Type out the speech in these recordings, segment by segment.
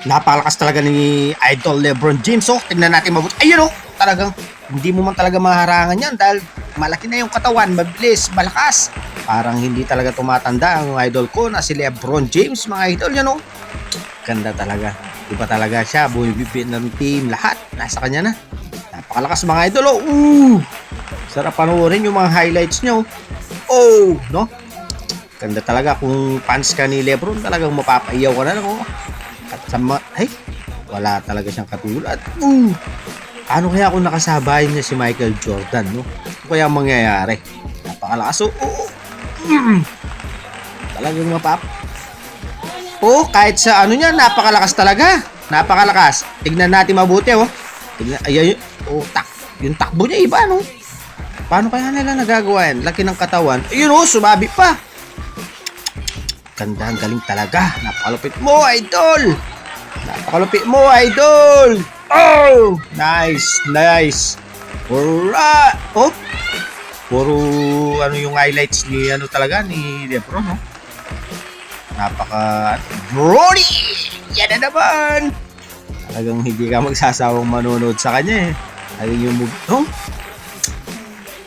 Napakalakas talaga ni Idol LeBron James. Oh, tingnan natin mabuti. Ayun oh, talagang hindi mo man talaga maharangan yan dahil malaki na yung katawan, mabilis, malakas. Parang hindi talaga tumatanda ang idol ko na si LeBron James, mga idol. Yan oh. Ganda talaga. Iba talaga siya. Bumibigay ng team. Lahat. Nasa kanya na. Napakalakas mga idol. Oh. Sarap panoorin yung mga highlights nyo. Oh. No? Ganda talaga. Kung fans ka ni LeBron, talagang mapapaiyaw ka na lang. Oh. At sa ay, wala talaga siyang katulad. Ano kaya kung nakasabayan niya si Michael Jordan, no? Ano kaya mangyayari? Napakalakas. Oh. Talagang kahit sa ano niya, napakalakas talaga. Napakalakas. Tignan natin mabuti, oh. Tignan, ayan, yung takbo niya iba, no? Paano kaya nila nagagawa yan? Laki ng katawan. Ayun, oh, sumabi pa. Ganda, ang galing talaga. Napakalupit mo, idol. Napakalupit mo, idol. Oh, nice. Alright. Oh, puro ano yung highlights ni ano talaga ni LeBron, no? Napaka Brody! Yan na naman! Talagang hindi ka magsasawang manonood sa kanya eh. Talagang yung move. Oh!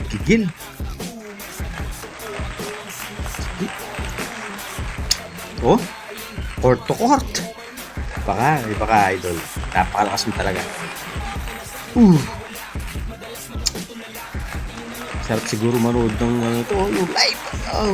Gigil. Oh! Court to court. Iba ka idol. Napakalakas mo talaga. Sarap siguro manood ng ano to, yung live. Oh.